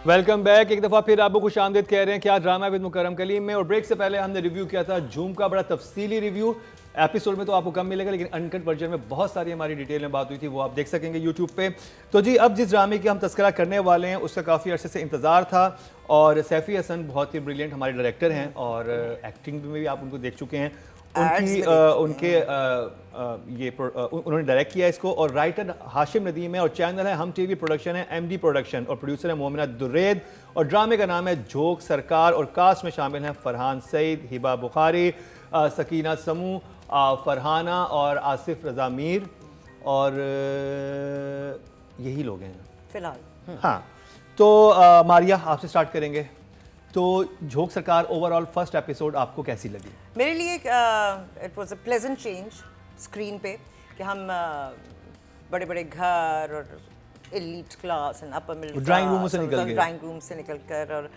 Welcome back. एक दफ़ा फिर आपको खुश आमदीद कह रहे हैं क्या ड्रामा विद मुकरम कलीम में। और ब्रेक से पहले हमने रिव्यू किया था झूम का, बड़ा तफसीली रिव्यू। एपिसोड में तो आपको कम मिलेगा, लेकिन अनकट वर्जन में बहुत सारी हमारी डिटेल में बात हुई थी, वो आप देख सकेंगे यूट्यूब पे। तो जी, अब जिस ड्रामे की हम तस्करा करने वाले हैं उसका काफ़ी अर्से से इंतज़ार था, और सैफ़ी हसन बहुत ही ब्रिलियंट हमारे डायरेक्टर हैं, और एक्टिंग में भी आप उनको देख चुके हैं। उन्होंने डायरेक्ट किया इसको, और राइटर हाशिम नदीम है, और चैनल है हम टीवी प्रोडक्शन है, एमडी प्रोडक्शन, और प्रोड्यूसर है मोमिना दुरैद, और ड्रामे का नाम है झोंक सरकार। और कास्ट में शामिल हैं फरहान सईद, हिबा बुखारी, सकीना समू, फरहाना और आसिफ रजा मीर, और यही लोग हैं फिलहाल। हाँ, तो मारिया आपसे स्टार्ट करेंगे। तो झोंक सरकार ओवरऑल फर्स्ट एपिसोड आपको कैसी लगी? मेरे लिए it was a pleasant change screen पे कि हम बड़े बड़े घर और elite class and upper middle drawing room से निकल गए, ड्राइंग रूम से निकल कर, और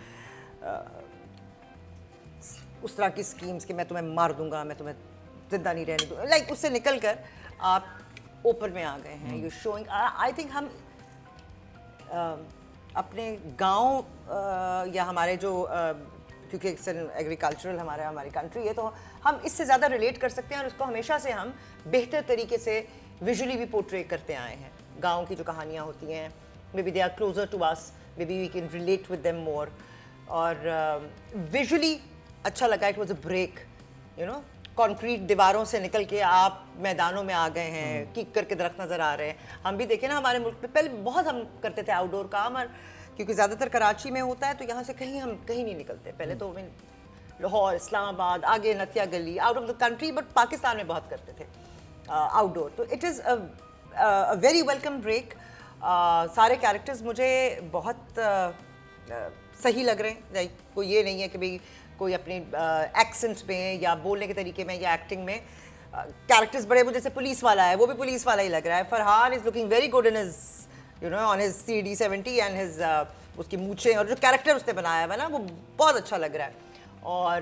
उस तरह की स्कीम्स कि मैं तुम्हें मार दूंगा, मैं तुम्हें जिंदा नहीं रहने दूंगा, लाइक उससे निकल कर आप ऊपर में आ गए हैं। यू शोइंग, आई थिंक हम अपने गांव या हमारे जो क्योंकि एग्रीकल्चरल हमारी कंट्री है, तो हम इससे ज़्यादा रिलेट कर सकते हैं, और उसको हमेशा से हम बेहतर तरीके से विजुअली भी पोर्ट्रे करते आए हैं। गांव की जो कहानियाँ होती हैं, maybe they are closer to us, maybe we can relate with them more, और विजुअली अच्छा लगा। It was a break, you know, concrete दीवारों से निकल के आप मैदानों में आ गए हैं, किक करके दरख्त नज़र आ रहे हैं। हम भी देखें ना, हमारे मुल्क में पहले बहुत हम करते थे आउटडोर काम, और क्योंकि ज़्यादातर कराची में होता है, तो यहाँ से हम कहीं नहीं निकलते। पहले तो लाहौर, इस्लामाबाद, आगे Nathia Gali, out of the country, but Pakistan में बहुत करते थे आउटडोर। तो it is a very welcome break. सारे कैरेक्टर्स मुझे बहुत सही लग रहे हैं। लाइक कोई ये नहीं है कि भाई कोई अपने एक्सेंट में या बोलने के तरीके में या एक्टिंग में कैरेक्टर्स बड़े, वो जैसे पुलिस वाला है, वो भी पुलिस वाला ही लग रहा है। Farhan is looking very good in his, you know, on his CD70 and his उसकी मूछें, और जो कैरेक्टर उसने बनाया हुआ है ना, वो बहुत अच्छा लग रहा है। और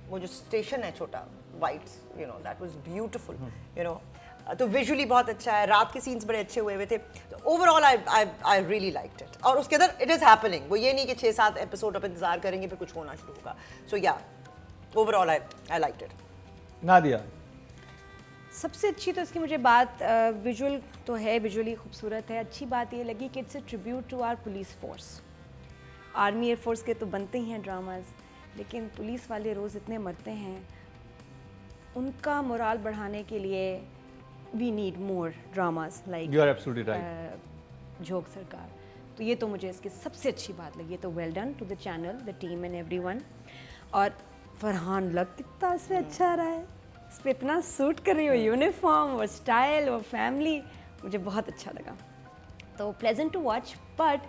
वो जो स्टेशन है छोटा white, you know, that was beautiful, you know. तो विजुअली बहुत अच्छा है, रात के सीन्स बड़े अच्छे हुए थे। तो overall I really liked it. और उसके अंदर इट इज़ हैपनिंग, वो ये नहीं कि 6-7 एपिसोड आप इंतजार करेंगे फिर कुछ होना शुरू होगा। सो या, overall I liked it. Nadia? सबसे अच्छी तो इसकी मुझे बात, विजुअल तो है, विजुअली खूबसूरत है। अच्छी बात ये लगी कि it's a tribute to our police force. Army air force के तो बनते ही हैं ड्रामाज, लेकिन पुलिस वाले रोज़ इतने मरते हैं, उनका मोराल बढ़ाने के लिए we need more dramas like you are absolutely right. झोंक सरकार। तो ये तो मुझे इसकी सबसे अच्छी बात लगी। तो well done to the channel, the team and everyone. और फरहान लग कितना इसमें अच्छा रहा है, इस पर इतना सूट कर रही हो, यूनिफॉर्म और स्टाइल और फैमिली, मुझे बहुत अच्छा लगा। तो pleasant to watch, but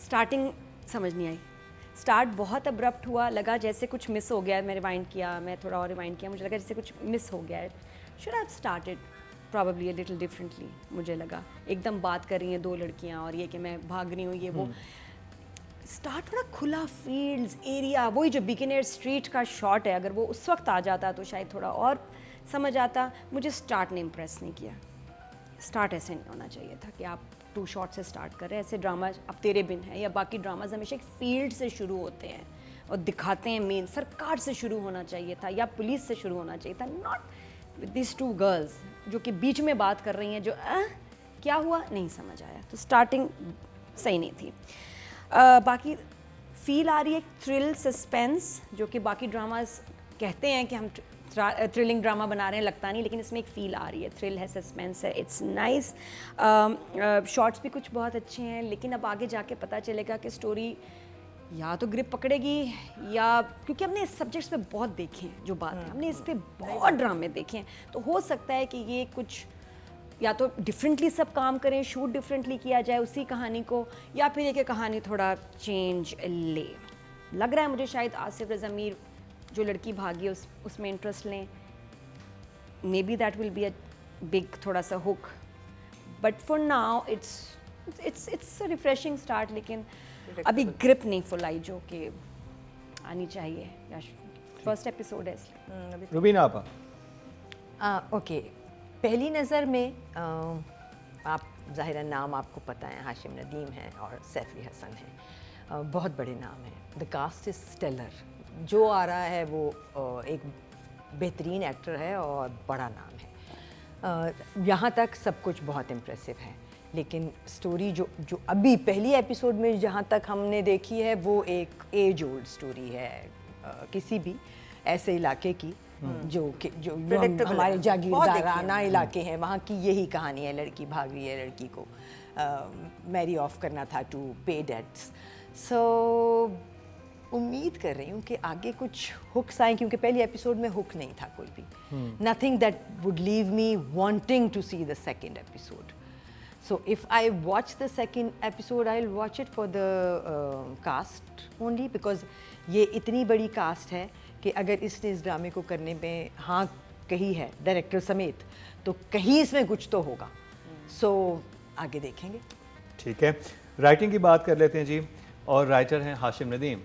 starting समझ नहीं आई। स्टार्ट बहुत अब्रप्ट हुआ, लगा जैसे कुछ मिस हो गया है। मैं रिवाइंड किया, मैं थोड़ा और रिवाइंड किया, मुझे लगा जैसे कुछ मिस हो गया है। Should have started probably a little differently, मुझे लगा। एकदम बात कर रही हैं दो लड़कियां, और ये कि मैं भाग रही हूँ, ये वो। स्टार्ट थोड़ा खुला फील्ड्स एरिया, वही जो बिगिनर स्ट्रीट का शॉट है, अगर वो उस वक्त आ जाता तो शायद थोड़ा और समझ आता। मुझे स्टार्ट ने इम्प्रेस नहीं किया। स्टार्ट ऐसे नहीं होना चाहिए था कि आप 2 शॉट से स्टार्ट कर रहे हैं। ऐसे ड्रामा अब तेरे बिन है या बाकी ड्रामाज हमेशा एक फील्ड से शुरू होते हैं और दिखाते हैं मेन। सरकार से शुरू होना चाहिए था या पुलिस से शुरू होना चाहिए था, नॉट विद दिस 2 गर्ल्स जो कि बीच में बात कर रही हैं, जो क्या हुआ नहीं समझ आया। तो स्टार्टिंग सही नहीं थी। बाकी फील आ रही है थ्रिल सस्पेंस, जो कि बाकी ड्रामाज कहते हैं कि हम थ्रिलिंग ड्रामा बना रहे हैं, लगता नहीं, लेकिन इसमें एक फ़ील आ रही है, थ्रिल है, सस्पेंस है, इट्स नाइस। शॉट्स भी कुछ बहुत अच्छे हैं, लेकिन अब आगे जाके पता चलेगा कि स्टोरी या तो ग्रिप पकड़ेगी, या क्योंकि हमने इस सब्जेक्ट्स पे बहुत देखे हैं, जो बात है हमने इस पे बहुत ड्रामे देखे हैं, तो हो सकता है कि ये कुछ या तो डिफरेंटली सब काम करें, शूट डिफरेंटली किया जाए उसी कहानी को, या फिर ये कि कहानी थोड़ा चेंज ले। लग रहा है मुझे शायद आसिफ रज़ा मीर जो लड़की भागी उसमें इंटरेस्ट लें, may be that will be a big थोड़ा सा hook, but for now it's a refreshing start. लेकिन अभी ग्रिप नहीं फुल आई जो कि आनी चाहिए, या फर्स्ट एपिसोड है इसलिए। रुबीना आपा? ओके, पहली नज़र में आप ज़ाहिर नाम आपको पता है, हाशिम नदीम है और सैफ़ी हसन है। बहुत बड़े नाम हैं। The cast is stellar. जो आ रहा है वो एक बेहतरीन एक्टर है और बड़ा नाम है। यहाँ तक सब कुछ बहुत इम्प्रेसिव है, लेकिन स्टोरी जो अभी पहली एपिसोड में जहाँ तक हमने देखी है वो एक एज ओल्ड स्टोरी है किसी भी ऐसे इलाके की जो Predictable हमारे है। जागीरदाराना इलाके हैं, वहाँ की यही कहानी है। लड़की भाग रही है, लड़की को मैरी ऑफ करना था टू पे डेट्स। सो उम्मीद कर रही हूँ कि आगे कुछ हुक्स आए, क्योंकि पहली एपिसोड में हुक नहीं था कोई भी। Nothing that would leave me wanting to see the second episode. So if I watch the second episode, I'll watch it for the cast only, because ये इतनी बड़ी कास्ट है कि अगर इसने इस ड्रामे को करने में हाँ कही है डायरेक्टर समेत, तो कहीं इसमें कुछ तो होगा। So आगे देखेंगे। ठीक है, राइटिंग की बात कर लेते हैं जी, और राइटर हैं हाशिम नदीम।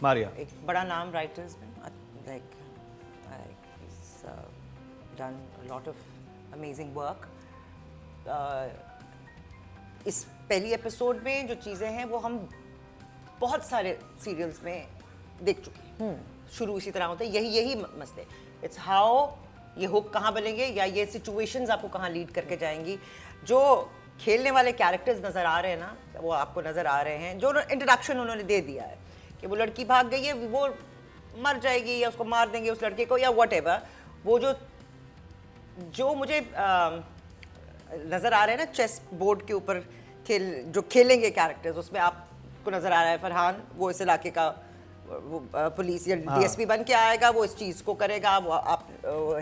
मारिया। एक बड़ा नाम राइटर्स में, like done lot of amazing work. इस पहली एपिसोड में जो चीज़ें हैं वो हम बहुत सारे सीरियल्स में देख चुके हैं। शुरू इसी तरह होता है, यही मसले। इट्स हाउ ये हुक कहाँ बनेंगे या ये सिचुएशंस आपको कहाँ लीड करके जाएंगी। जो खेलने वाले कैरेक्टर्स नज़र आ रहे हैं ना, वो आपको नज़र आ रहे हैं। जो इंट्रोडक्शन उन्होंने दे दिया है कि वो लड़की भाग गई है, वो मर जाएगी या उसको मार देंगे उस लड़के को या व्हाटएवर, वो जो मुझे नज़र आ रहे हैं ना चेस बोर्ड के ऊपर जो खेलेंगे कैरेक्टर्स, उसमें आपको नज़र आ रहा है फरहान वो इस इलाके का वो पुलिस या डीएसपी बन के आएगा, वो इस चीज़ को करेगा। वो आप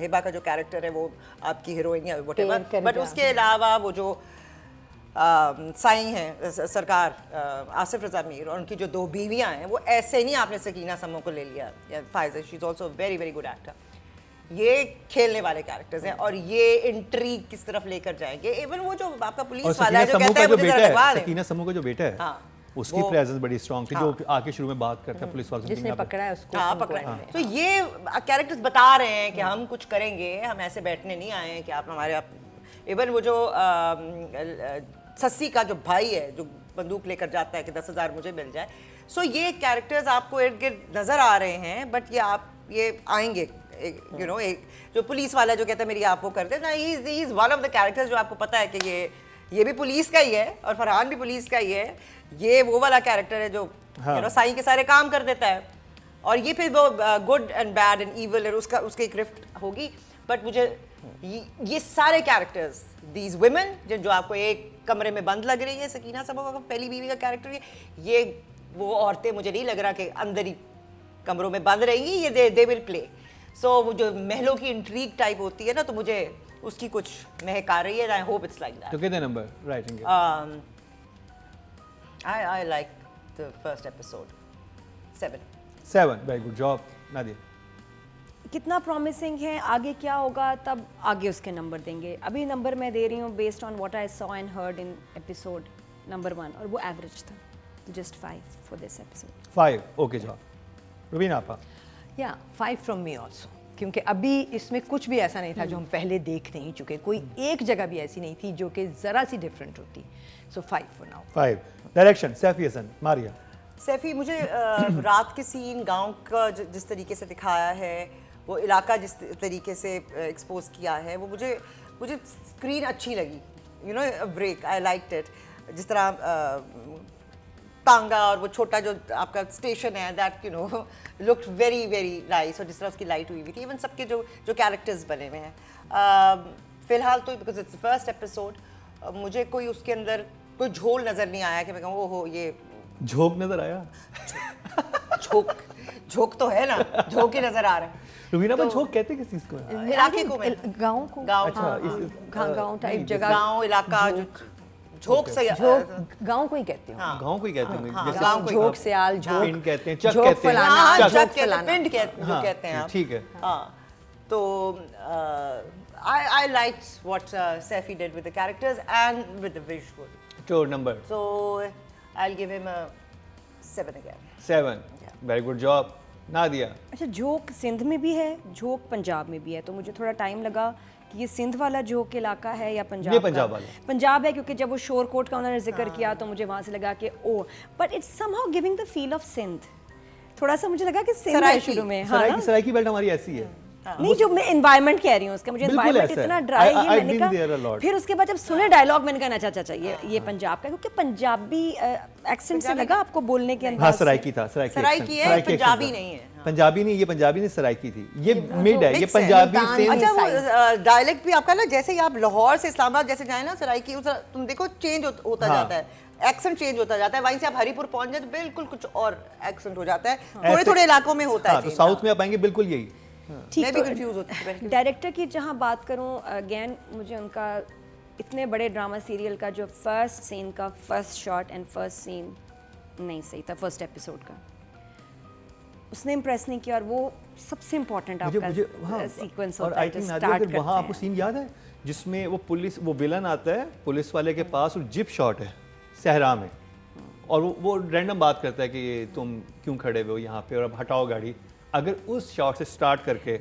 हिबा का जो कैरेक्टर है वो आपकी हीरोइन या व्हाटएवर। बट उसके अलावा वो जो साईं हैं सरकार आसिफ रज़ा मीर और उनकी जो दो बीवियां हैं, वो ऐसे नहीं आपने सकीना समो को ले लिया या Faiza, she is also very very good actor. ये खेलने वाले कैरेक्टर्स हैं और ये इंट्रीग किस तरफ लेकर जाएंगे। इवन वो जो आपका पुलिस वाला है जो कहता है मुझे जरा लगवा दे, सकीना समो का जो बेटा है, हाँ, उसकी प्रेजेंस बड़ी स्ट्रांग थी, जो आके शुरू में बात करता है पुलिस वालों से, जिसने पकड़ा है उसको। हाँ, पकड़ा है। तो ये कैरेक्टर्स बता रहे हैं कि हम कुछ करेंगे, हम ऐसे बैठने नहीं आए हैं कि आप हमारे इवन वो जो सस्सी का जो भाई है जो बंदूक लेकर जाता है कि 10,000 मुझे मिल जाए। सो ये कैरेक्टर्स आपको इर्द गिर्द नजर आ रहे हैं, बट ये आएंगे। एक जो पुलिस वाला जो कहता है मेरी आप वो कर दे ना, he is one of the characters जो आपको पता है कि ये भी पुलिस का ही है और फरहान भी पुलिस का ही है। ये वो वाला कैरेक्टर है जो साईं के सारे काम कर देता है, और ये फिर वो good and bad and evil है, उसकी एक रिफ्ट होगी। बट मुझे ये सारे कैरेक्टर्स, दीज वुमेन जो आपको एक कमरे में बंद लग रही है, सकीना सबो का पहली बीवी का कैरेक्टर है, ये वो औरतें मुझे नहीं लग रहा कि अंदर ही कमरों में बंद रहेंगी, ये दे विल प्ले। सो वो जो महलों की इंट्रीग टाइप होती है ना, तो मुझे उसकी कुछ महक आ रही है। I hope it's like that. तो कितने नंबर राइटिंग के? I like the first episode. 7. 7, very good job Nadia. कितना प्रॉमिसिंग है, आगे क्या होगा तब आगे उसके नंबर देंगे। अभी नंबर मैं दे रही हूँ based on what I saw and heard in episode number 1, और वो एवरेज था, तो just 5 for this episode. 5, okay job. Rubina आपा? या 5 फ्रॉम मी ऑल्सो, क्योंकि अभी इसमें कुछ भी ऐसा नहीं था जो हम पहले देख नहीं चुके। कोई एक जगह भी ऐसी नहीं थी जो कि ज़रा सी डिफरेंट होती। So 5 for now. 5। Direction Saifi Hassan. Maria? Saifi, मुझे रात के सीन, गांव का जिस तरीके से दिखाया है, वो इलाका जिस तरीके से एक्सपोज किया है, वो मुझे स्क्रीन अच्छी लगी। Break, I liked it. जिस तरह टांगा और वो छोटा जो आपका स्टेशन है, that looked very very nice. और जिस तरह उसकी लाइट हुई थी, इवन सबके जो कैरेक्टर्स बने हुए हैं। फिलहाल तो बिकॉज इट्स फर्स्ट एपिसोड, मुझे कोई उसके अंदर कोई झोल नज़र नहीं आया कि मैं कहूँ ओहो ये झोंक नजर आया? झोंक तो है ना, झोंक ही नजर आ रहा है। रुबीना पर झोंक कहते किस चीज को है? इलाके को मैं गाँव को, गाँव टाइप जगह, गाँव इलाका झोंक से गाँव को ही कहते हैं। गाँव को ही कहते हैं, हाँ, जैसे गाँव को ही झोंक सियाल, झोंक पिंड कहते हैं, चक झोंक कहते हैं। फलाना, हाँ, झोंक चक कहते हैं, फलाना। पिंड जो कहते हैं आप। ठीक है। हाँ, तो I liked what Saifi did with the characters and with the visual. तो number? So I'll give him a 7 again. 7, very good job Nadia. अच्छा, झोंक सिंध में भी है, झोंक पंजाब में भी है, तो मुझे थोड़ा टाइम लगा कि ये सिंध वाला जो इलाका है या पंजाब ये पंजाब का? वाला। पंजाब है, क्योंकि जब वो शोरकोट का उन्होंने जिक्र किया तो मुझे वहाँ से लगा कि oh, but it's somehow giving the feel of Sindh. थोड़ा सा मुझे लगा कि सिंध है सराइकी। शुरू में, हाँ ना? सराइकी बेल्ट हमारी ऐसी है। नहीं, जो मैं एनवायरनमेंट कह रही हूँ उसका, मुझे बिल्कुल एनवायरनमेंट ऐसा है। इतना ड्राई है, I've मैंने been there a कहा lot. फिर उसके बाद जब सुने डायलॉग मैंने कहा अच्छा ये पंजाब का, क्योंकि पंजाबी एक्सेंट से लगा आपको बोलने के हाँ अंदाज से। सराइकी था, सराइकी सराइकी है, सराइकी पंजाबी accent था। नहीं है, हाँ। पंजाबी नहीं, ये पंजाबी नहीं, सराइकी थी। ये मिड है, ये mix है, पंजाबी मुल्तान से अच्छा वो डायलेक्ट भी आपका ना, जैसे ही आप लाहौर से इस्लामाबाद जैसे जाए ना, सराइकी तुम देखो चेंज होता हाँ। जाता है, एक्सेंट चेंज होता जाता है। वहीं से आप हरीपुर पहुंच जाए तो बिल्कुल कुछ और एक्सेंट हो जाता है। थोड़े थोड़े इलाकों में होता है हाँ, तो change, साउथ में आप आएंगे बिल्कुल यही। ठीक, मैं भी तो कंफ्यूज होती हूँ। डायरेक्टर की जहाँ बात करूँ, अगेन मुझे उनका इतने बड़े ड्रामा सीरियल का जो फर्स्ट सीन का first shot and first scene नहीं सही था, फर्स्ट एपिसोड का उसने इम्प्रेस नहीं किया, और वो सबसे इम्पोर्टेंट आपका सीक्वेंस और होता आई है जो थिंक स्टार्ट करते वहाँ आपको हैं। सीन याद है जिसमें वो विलन आता है पुलिस वाले के पास और जिप शॉट है सहरा में, और वो रैंडम बात करता है कि ये तुम क्यों खड़े हुए हो यहाँ पे और अब हटाओ गाड़ी। अगर उस शॉट से स्टार्ट करके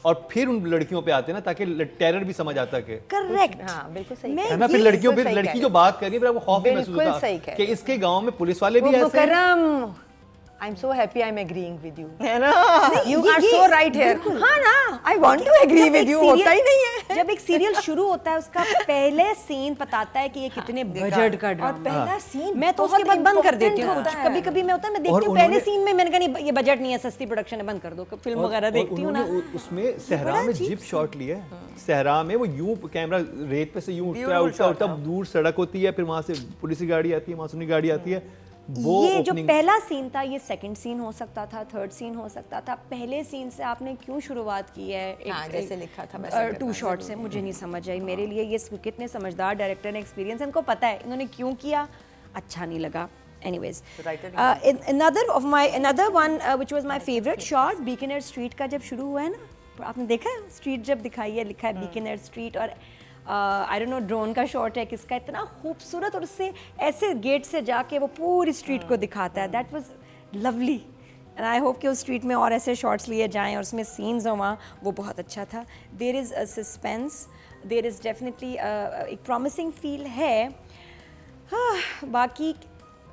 और फिर उन लड़कियों पे आते ना, ताकि टेरर भी समझ आता कि करेक्ट, हाँ बिल्कुल सही मैं है ना, फिर ये लड़कियों बिल्कुल पे सही लड़की कह जो बात कर रही है फिर आपको खौफ भी महसूस बिल्कुल होता सही कह कि इसके गांव में पुलिस वाले भी वो ऐसे हैं। Mukarram, I am so happy I am agreeing with you, है ना? यू ये- आर ये- सो राइट हियर। बिल्कुल। हाँ ना, आई वांट टू एग्री जब विद एक यू, serial- होता ही नहीं है। जब एक सीरियल शुरू होता है उसका पहले सीन बताता है कि ये कितने बजट का और ड्रामा, पहला सीन मैं तो उसके बाद बंद कर देती हूँ। होता है। कभी कभी मैं होता है मैं और देखती हूँ पहले उन्होंने- सीन में, मैंने कहा नहीं ये बजट नहीं है, सस्ती प्रोडक्शन है, बंद कर दो, फिल्म वगैरह देखती हूँ ना। उन्होंने उसमें सहरा में जिप शॉट लिया है। सहरा में वो यूं कैमरा रेत पे से यूं उठता Beautiful shot, तब दूर सड़क होती है, फिर वहां से पुलिस की गाड़ी आती है, वहां से गाड़ी आती है। वो ये जो opening- पहला सीन था, ये सेकंड सीन हो सकता था, थर्ड सीन हो सकता था। पहले सीन से आपने क्यों शुरुआत की है? हाँ, जैसे लिखा था वैसे करना टू शॉट से मुझे नहीं समझ आई। मेरे लिए ये कितने समझदार डायरेक्टर ने, एक्सपीरियंस, इनको पता है इन्होंने क्यों किया, अच्छा नहीं लगा। Anyways, another one which was my favorite shot, Bikaner street का जब शुरू हुआ है ना, आपने देखा है स्ट्रीट जब दिखाई है, लिखा है बीकानेर स्ट्रीट, और आई डोंट नो ड्रोन का शॉट है किसका, इतना खूबसूरत, और उससे ऐसे गेट से जाके वो पूरी स्ट्रीट को दिखाता है। That was lovely and I hope कि उस स्ट्रीट में और ऐसे शॉट्स लिए जाएं और उसमें सीन्स हो वहाँ, वो बहुत अच्छा था। There is a suspense, there is definitely एक प्रॉमिसिंग फील है। बाकी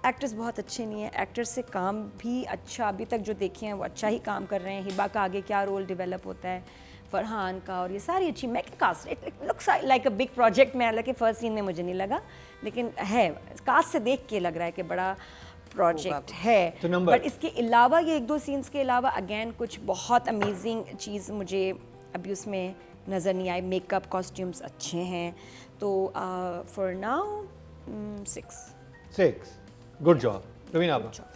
एक्टर्स बहुत अच्छे नहीं है, एक्टर्स से काम भी अच्छा अभी तक जो देखे हैं वो अच्छा ही काम कर रहे हैं। हिबा का आगे क्या रोल डेवलप होता है, फरहान का, और ये सारी अच्छी मैं cast, it looks like a big project में, हालांकि फर्स्ट सीन में मुझे नहीं लगा, लेकिन है कास्ट से देख के लग रहा है कि बड़ा प्रोजेक्ट है। तो number- बट इसके अलावा ये एक दो सीन्स के अलावा अगेन कुछ बहुत अमेजिंग चीज़ मुझे अभी उसमें नज़र नहीं आई। मेकअप, कॉस्ट्यूम्स अच्छे हैं, तो for now 6 good job Raveena आपा।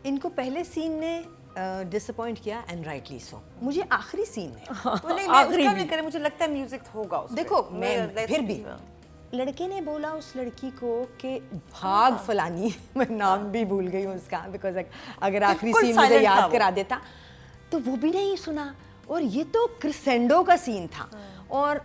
इनको पहले सीन ने डिसअपॉइंट किया एंड राइटली सो। मुझे आखिरी सीन में तो नहीं, मैं उसका नहीं करे, मुझे लगता है म्यूजिक होगा उसमें। देखो मैं फिर भी लड़के ने बोला उस लड़की को कि भाग फलानी, मैं नाम भी भूल गई हूँ उसका, बिकॉज अगर आखिरी बिल्कुल सीन मुझे silent था याद वो। करा देता तो वो भी नहीं सुना। और ये तो क्रिसेंडो का सीन था, और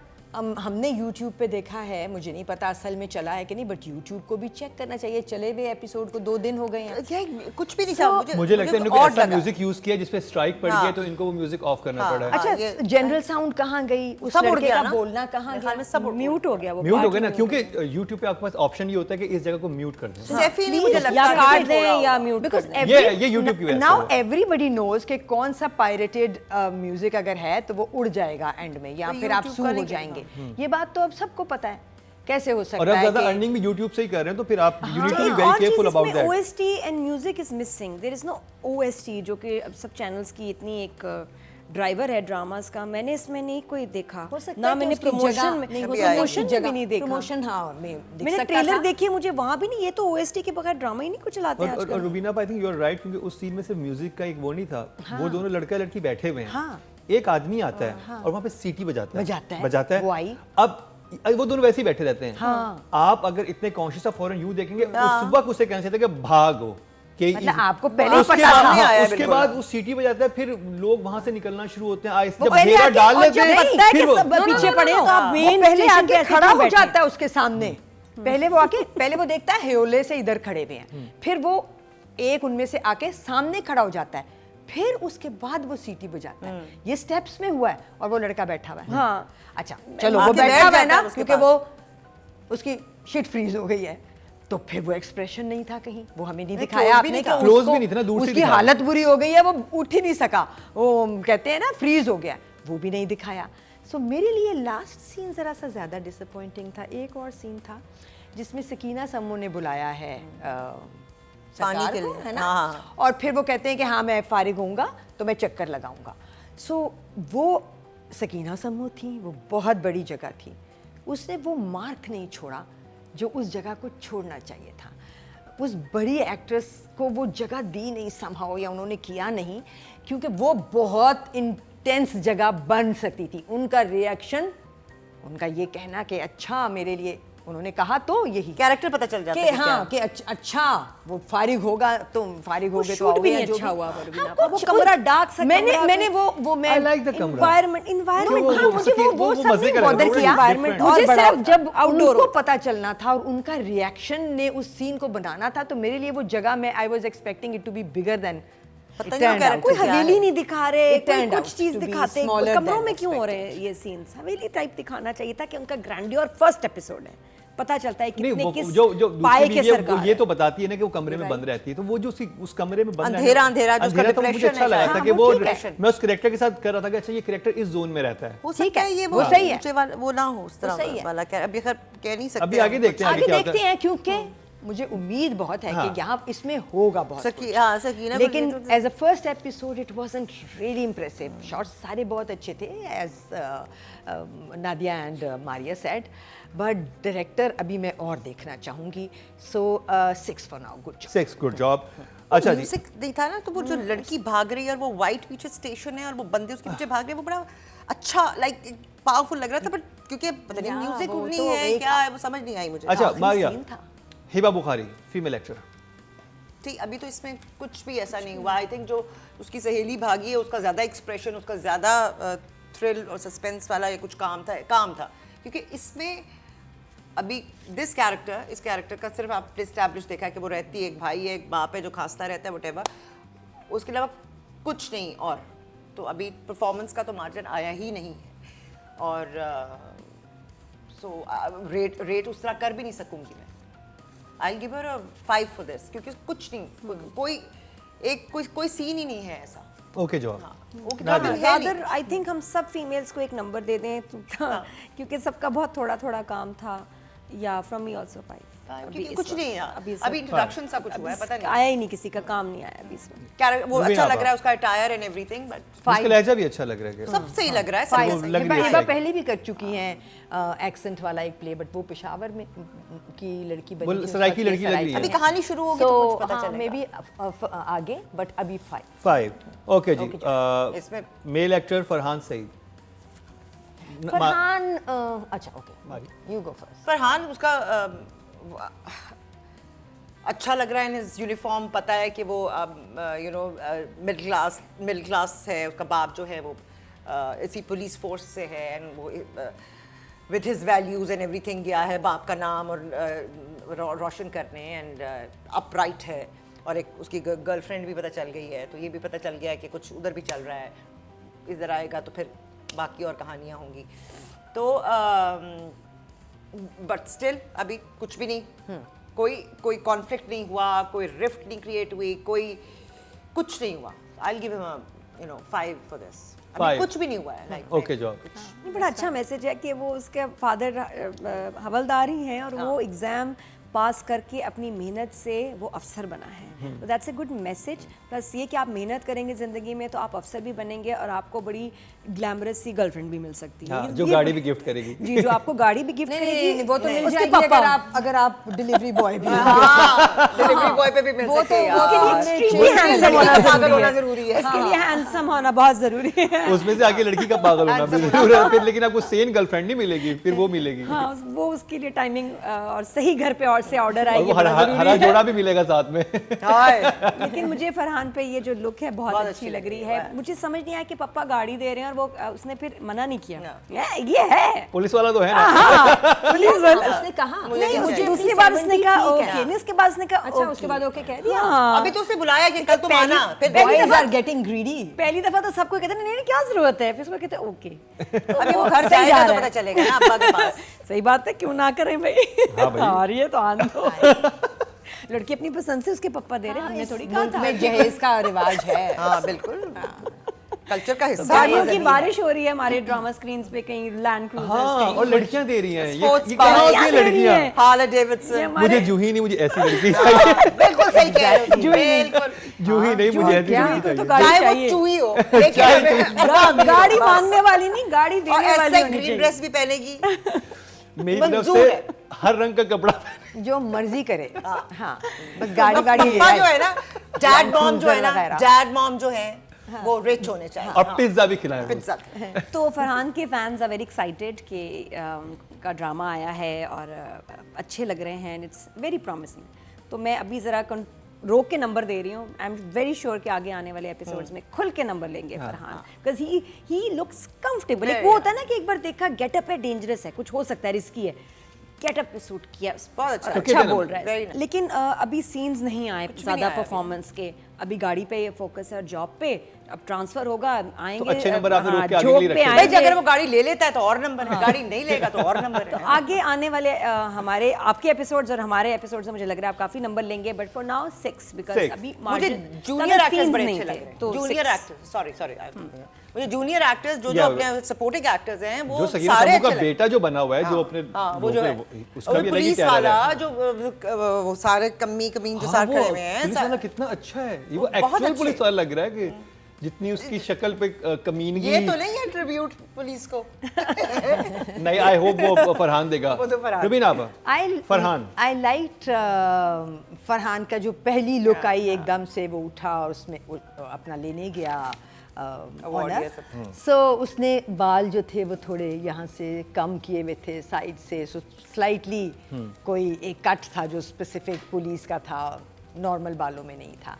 हमने YouTube पे देखा है, मुझे नहीं पता असल में चला है कि नहीं, बट YouTube को भी चेक करना चाहिए, चले हुए एपिसोड को 2 दिन हो गए हैं। ये कुछ भी नहीं था। मुझे लगता है इन्होंने odd ऐसा लगा। म्यूजिक यूज किया जिसपे स्ट्राइक पड़ गया, तो इनको वो म्यूजिक ऑफ करना पड़ा है। अच्छा, ये- जनरल साउंड कहाँ गई, उस सब उड़ लड़के गया का ना? बोलना कहाँ मेरे ख्याल में सब गया? उड़- म्यूट हो गया वो, म्यूट हो part गया ना, mute क्योंकि YouTube पे आपके पास ऑप्शन ये होता है कि इस जगह को म्यूट कर दें। डेफिनेटली मुझे लगता या है काट कि दें थोड़ा या होगा। म्यूट कर Because दें। ये YouTube की वजह से नाउ हुआ। एवरीबडी नोज कि कौन सा पायरेटेड म्यूजिक अगर है तो वो उड़ जाएगा एंड में, या तो फिर आप YouTube सू का हो नहीं जाएंगे। ये बात तो अब सबको पता है, कैसे हो और सकता अब है ज्यादा कि अर्निंग भी YouTube से ही कर रहे हैं, तो फिर आप you need to be एक very और चीज़ careful about इसमें that. OST and music is missing, there is no OST, जो कि अब सब चैनल्स की इतनी एक ड्राइवर है ड्रामास का। मैंने इसमें नहीं कोई देखा, हो सकता ना है कि मैंने उसकी प्रमोशन जगह में नहीं, प्रमोशन उसकी भी नहीं देखा। प्रमोशन हाँ में दिख मैंने सकता ट्रेलर था। देखे, मुझे वहाँ भी नहीं, ये तो OST के बगैर ड्रामा ही नहीं कुछ चलाते हैं और आजकल। Rubina, I think you are right, क्योंकि उस सीन में सिर्फ म्यूजिक का एक वो नहीं था, वो दोनों लड़का लड़की बैठे हुए हैं, हाँ। एक आदमी आता है और वहाँ पे सीटी बजाता है, वो आई। अब वो दोनों वैसे ही बैठे रहते हैं। हाँ। आप अगर इतने कॉन्शियस ऑफ फॉरन यू देखेंगे, उस वक्त उसे कहना चाहिए था कि भागो, कि मतलब आपको पहले ही उसके पता बाद- था। नहीं आया उसके बिल्कुल। बाद वो सीटी बजाता है, फिर लोग वहां से निकलना शुरू होते हैं, आहिस्ते वो जब पहले घेरा आके- डाल और लेते जब हैं, पता है कि फिर वो- सब पीछे पड़े हैं, तो आप वो मेन पहले स्टेशन आके पे ऐसे खड़ा क्यों हो बैठे? जाता है उसके सामने, पहले वो आके पहले वो देखता है हेयोले से इधर खड़े हुए हैं, फिर वो एक उनमें से आके सामने खड़ा हो जाता है, फिर उसके बाद वो सीटी बजाता है। ये स्टेप्स में हुआ है और वो लड़का बैठा हुआ है। हाँ। अच्छा चलो वो आके बैठ बैठा हुआ है जाता ना, है उसके क्योंकि वो उसकी शिट फ्रीज हो गई है, तो फिर वो एक्सप्रेशन नहीं था कहीं, वो हमें नहीं दिखाया close भी आपने नहीं कि था। Close उसको- भी नहीं था ना, दूर से उसकी दिखाया। हालत बुरी हो गई है, वो उठ ही नहीं सका, वो कहते हैं ना फ्रीज हो गया, वो भी नहीं दिखाया। सो मेरे लिए लास्ट सीन जरा सा ज्यादा डिसअपॉइंटिंग था। एक और सीन था जिसमें सकीना सम्मो ने बुलाया है पानी सरकार के को, लिए। है ना, हाँ। और फिर वो कहते हैं कि हाँ मैं फारिग होऊंगा तो मैं चक्कर लगाऊंगा। सो वो सकीना सम्मो थी, वो बहुत बड़ी जगह थी, उसने वो मार्क नहीं छोड़ा जो उस जगह को छोड़ना चाहिए था। उस बड़ी एक्ट्रेस को वो जगह दी नहीं समहाउ, या उन्होंने किया नहीं, क्योंकि वो बहुत इंटेंस जगह बन सकती थी। उनका रिएक्शन, उनका ये कहना कि अच्छा मेरे लिए, उन्होंने कहा तो यही कैरेक्टर पता चल जाता कि है कि हाँ कि अच्छा वो फारिग होगा, तुम फारिग वो होगे तो शूट भी आओगे, नहीं जो अच्छा भी- हुआ परवीन हाँ, आपका। वो कुछ- कमरा डार्क सा मैंने कमरा मैंने पे- वो मैं I like the कमरा। environment वो- हाँ, मुझे वो वो सब मजे नहीं का लगा, बॉदर थोड़ा किया। different। environment मुझे और बड़ा सिर्फ होता, जब outdoor उनको होता। पता चलना था और उनका रिएक्शन ने उस सीन को बनाना था, तो मेरे लिए वो जगह में I was expecting it to be bigger than पता नहीं वो character कोई क्या है? हवेली नहीं दिखा रहे, It कोई turned कुछ out चीज to be दिखाते, smaller कमरों than में क्यों हो रहे हैं ये सीन्स? हवेली टाइप दिखाना चाहिए था कि उनका ग्रैंडियर फर्स्ट एपिसोड है, पता चलता है नहीं कितने वो किस जो पाए दूसरी के बीवी है, वो सरकार ये है। तो बताती है ना कि वो कमरे में बंद रहती है, तो वो जो उस कमरे में बंद अंधेरा- रहना- अंधेरा जो उसका अंधेरा तो मुझे depression अच्छा है लगा शायद। था हाँ, कि वो वो depression। मैं उस कैरेक्टर के साथ कर रहा था कि अच्छा ये कैरेक्टर इस जोन में रहता है। हो ठीक सकता है, है ये वो सही है। ऊंचे वो ना हो उस तरह सही है। वाला क्या, अभी खैर कह नहीं सकते। अभी आगे देखते हैं आगे क्या होता देखते है। हैं, क्योंकि मुझे उम्मीद बहुत है हाँ। कि यहाँ इसमें होगा बहुत हाँ, सकीना लेकिन को- as a first episode it wasn't really impressive. Shots सारे बहुत अच्छे थे as Nadia and Maria said, but director अभी मैं और देखना चाहूँगी। So 6 for now, good. 6 good job. अच्छा जी, म्यूजिक नहीं था ना, तो वो जो लड़की भाग रही है और वो वाइट पीछे स्टेशन है और वो बंदे उसके पीछे भाग रहे हैं, वो बड़ा अच्छा लाइक पावरफुल लग रहा था, बट क्योंकि पता नहीं या, म्यूजिक वो नहीं तो है एक- क्या है, वो समझ नहीं आई मुझे। अच्छा आखिरी मारिया, scene था। हिबा बुखारी फीमेल एक्टर, ठीक, अभी तो इसमें कुछ भी ऐसा नहीं हुआ। आई थिंक जो उसकी सहेली भागी है उसका ज़्यादा एक्सप्रेशन, उसका ज़्यादा थ्रिल और सस्पेंस वाला ये कुछ काम था, क्योंकि इसमें अभी इस कैरेक्टर का सिर्फ आपने इस्टेब्लिश देखा कि वो रहती है, एक भाई है, एक बाप है जो खांसता रहता है, वटेवर, उसके अलावा कुछ नहीं। और तो अभी परफॉर्मेंस का तो मार्जिन आया ही नहीं है, और सो रेट उस तरह कर भी नहीं सकूंगी मैं। I will give her a 5 for this, क्योंकि कुछ नहीं, कोई सीन ही नहीं है ऐसा। Okay job. वो कितना नादिया। है नहीं। रादर आई थिंक हम सब फीमेल्स को एक नंबर दे दें क्योंकि सबका बहुत थोड़ा थोड़ा काम था, या फ्रॉम मी आल्सो 5। क्योंकि कुछ नहीं है अभी अभी इंट्रोडक्शन सा कुछ हुआ है, पता नहीं आया ही नहीं, किसी का काम नहीं आया अभी इसमें। वो मुझे अच्छा यहाँ लग रहा है, उसका अटायर एंड एवरीथिंग, बट उसका लहजा भी अच्छा लग रहा है। सब सही लग रहा है, Five. सब सही लग है। रही है हिबा सही। पहले भी कर चुकी हैं एक्सेंट वाला एक प्ले, बट वो पेशावर में की लड़की बनी वो थी, उस सराय वक्त की ये लड़की लग सराय रही है। अभी कहानी शुरू होगी तो कुछ पता चलेगा। मे बी आगे, बट अभी 5। 5 ओके जी। इसमें मेल एक्टर फरहान सईद, फरहान अच्छा ओके, मारी। You go first. फरहान उसका अच्छा लग रहा है इन हिज यूनिफॉर्म, पता है कि वो यू नो मिडिल क्लास है, उसका बाप जो है वो इसी पुलिस फोर्स से है, एंड वो with his values and everything गया है बाप का नाम और रोशन करने, एंड अपराइट है, और एक उसकी गर्लफ्रेंड भी पता चल गई है, तो ये भी पता चल गया है कि कुछ उधर भी चल रहा है, इधर आएगा तो फिर बाकी और कहानियाँ होंगी। तो बट स्टिल अभी कुछ भी नहीं, कोई कॉन्फ्लिक्ट नहीं हुआ, कोई रिफ्ट नहीं क्रिएट हुई, कोई कुछ नहीं हुआ। I will give him you know 5 for this. अभी 5. कुछ भी नहीं हुआ है, लाइक ओके जॉब। ये बड़ा अच्छा मैसेज है कि वो उसके फादर हवलदार ही हैं और वो एग्ज़ाम पास करके अपनी मेहनत से वो अफसर बना है, तो that's a good message. Plus ये कि आप मेहनत करेंगे ज़िंदगी में तो आप अफसर भी बनेंगे और आपको बड़ी ग्लैमरस सी गर्लफ्रेंड भी मिल सकती है। हाँ, जो ये- गाड़ी भी गिफ्ट करेगी। जी, जो आपको गाड़ी भी गिफ्ट करेगी, वो तो मिल उसके जाएगी पापा अगर आप डिलीवरी बॉय भी डिलीवरी बॉय पे भी मिल वो सकते तो हैं उसके लिए यार। extremely उसके लिए handsome होना पागल होना जरूरी जरूरी है। उसके लिए हैंडसम होना बहुत ज़रूरी है। उसमें से आगे लड़की का पागल होना भी जरूर है फिर, लेकिन आपको सेन गर्लफ्रेंड नहीं मिलेगी, फिर वो मिलेगी। हाँ, वो उसके लिए टाइमिंग और सही घर पे और से ऑर्डर और आई वो है, बड़ा हरा जरूरी हरा है। जोड़ा भी मिलेगा साथ में। हाय लेकिन मुझे फरहान पे ये जो लुक है बहुत बहुत अच्छी अच्छी लग रही लग है। रही है। मुझे समझ नहीं आया कि पापा गाड़ी दे रहे हैं और वो उसने फिर मना नहीं किया। ना। ये है पुलिस वाला तो है ना। हाँ, पुलिस वाला। उसने कहा नहीं, मुझे चाहिए। दूसरी बार उसने कहा 70 ठीक ओके, है। नहीं उसके बाद उसने कहा अच्छा, उसके बाद ओके कह दिया। हाँ। अभी तो उसने बुलाया कि कल तुम आना, फिर पहली Boys दफा- are getting greedy. पहली दफा तो सबको कहते हैं नहीं नहीं क्या जरूरत है, फिर उसको कहते हैं ओके। अभी वो घर सही जाएगा जा तो रहा पता है। चलेगा ना अब्बा के पास। सही बात है, क्यों ना करें भाई। हाँ भाई। आ रही है तो आन दो। लड़की अपनी पसंद से उसके पापा दे रहे हैं, हमने थोड़ी कहा मुल्क था। में जहेज का रिवाज है। हाँ बिल्कुल, कल्चर का हिस्सा है गाड़ियों ये की ज़मीन। बारिश हो रही है हमारे ड्रामा स्क्रीन्स पे, कहीं लैंड क्रूजर्स, हाँ, और लड़कियां दे रही हैं। Sports ये bar। कहाँ होती लड़कियां है दे रही लड़कियां? हैं। हार्ले ये डेविडसन। हमारे- मुझे जूही नहीं, मुझे ऐसी लड़की चाहिए। बिल्कुल सही कह रहे हो, जूही नहीं। बिल्कुल। जूही नहीं, मुझे ऐसी क्या? लड़की तो चाहिए। गाड़ी चाहे वो चाहिए। चूही हो, लेकिन गाड़ी मांगने वाली नहीं, गाड़ी और देने वाली ऐसे होनी ग्रीन चाहिए। ड्रेस भी पहनेगी। मेरी तरफ मंजूर से है। हर रंग का कपड़ा। जो मर्जी करे। हाँ, बस गाड़ी गाड़ी मम्मा जो है ना, डैड Land मॉम जो है ना, Cruiser वगैरह। डैड मॉम जो है वो रिच होने चाहिए। और पिज्जा भी खिलाया। पिज्जा। तो फरहान के फैंस आर वेरी एक्साइटेड कि का ड्रामा आया है और अच्छे लग रहे हैं, इट्स वेरी प्रॉमिसिंग। तो मैं अभी ज़रा रोक के नंबर दे रही हूँ। आई एम वेरी श्योर कि आगे आने वाले एपिसोड्स में खुल के नंबर लेंगे Farhan, because he looks comfortable. एक वो होता है ना कि एक बार देखा गेटअप है, डेंजरस है, कुछ हो सकता है, रिस्की है, गेटअप पे सूट किया, बहुत अच्छा। तो अच्छा कितने बोल नंबर? रहा Very है। nice। लेकिन अभी सीन्स नहीं आए भी ज़्यादा नहीं आया परफॉर्मेंस के, अभी गाड़ी पे ये फोकस है और जॉब पे। अब ट्रांसफर होगा, आएंगे अच्छे नंबर आपने रोक के आगे job के लिए पे रखे। भाई आएंगे। अगर वो गाड़ी ले लेता है तो और नंबर है, गाड़ी नहीं लेगा तो और नंबर है। आगे आने वाले हमारे आपके एपिसोड्स और हमारे एपिसोड्स में मुझे लग रहा है आप काफी नंबर लेंगे, but for now 6 because Six। अभी मुझे margin- जूनियर ज़्यादा एक्टर्स scenes बड़े नहीं अच्छे थे, लग रहे हैं। तो जूनियर 6। एक्टर्स, सॉरी मुझे जूनियर एक्टर्स जो Yeah, अपने सपोर्टिंग एक्टर्स हैं वो जो सकीना सारे साबू का अच्छे लगे। बेटा जो बना हुआ है, जो अपने हाँ, वो जो है उसका और भी अलग ही पुलिस चेहरा वाला है। जो वो सारे कमीन जो हाँ, साथ वो खड़े हुए हैं पुलिस वाला कितना अच्छा है। ये वो वो बहुत एक्चुअल अच्छे। पुलिस वाला लग रहा है कि जितनी उसकी शक्ल पे कमीनगी। ये तो नहीं है ट्रिब्यूट पुलिस को। नहीं, आई होप वो फरहान देगा। वो तो फरहान। रुबीना आपा, फरहान। आई लाइक फरहान का जो पहली लुक आई, एकदम से वो उठा और उसमें अपना लेने गया Award ये सब। सो उसने बाल जो थे वो थोड़े यहाँ से कम किए हुए थे साइड से, सो स्लाइटली कोई एक कट था जो स्पेसिफिक पुलिस का था, नॉर्मल बालों में नहीं था।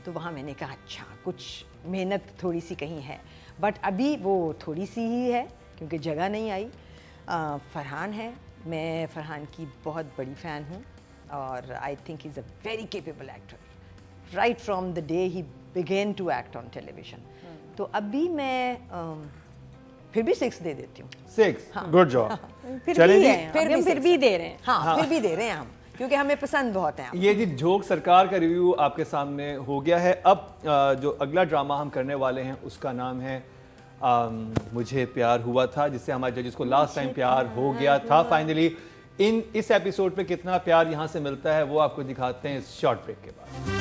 तो वहाँ मैंने कहा अच्छा कुछ मेहनत थोड़ी सी कहीं है, बट अभी वो थोड़ी सी ही है क्योंकि जगह नहीं आई। फरहान है, मैं फरहान की बहुत बड़ी फ़ैन हूँ और I think he is a very capable actor right from the day he began to act on television. तो अभी मैं फिर भी 6 दे देती हूँ। 6 गुड जॉब। फिर चलें भी जी। है, अभी हम फिर भी दे रहे हैं। हाँ, फिर भी दे रहे हैं हम क्योंकि हमें पसंद बहुत है। ये जी झोंक सरकार का रिव्यू आपके सामने हो गया है। अब जो अगला ड्रामा हम करने वाले हैं उसका नाम है मुझे प्यार हुआ था, जिससे हमारे जजेस को लास्ट टाइम प्यार हो गया था फाइनली। इस एपिसोड पे कितना प्यार यहाँ से मिलता है वो आपको दिखाते हैं इस शॉर्ट ब्रेक के बाद।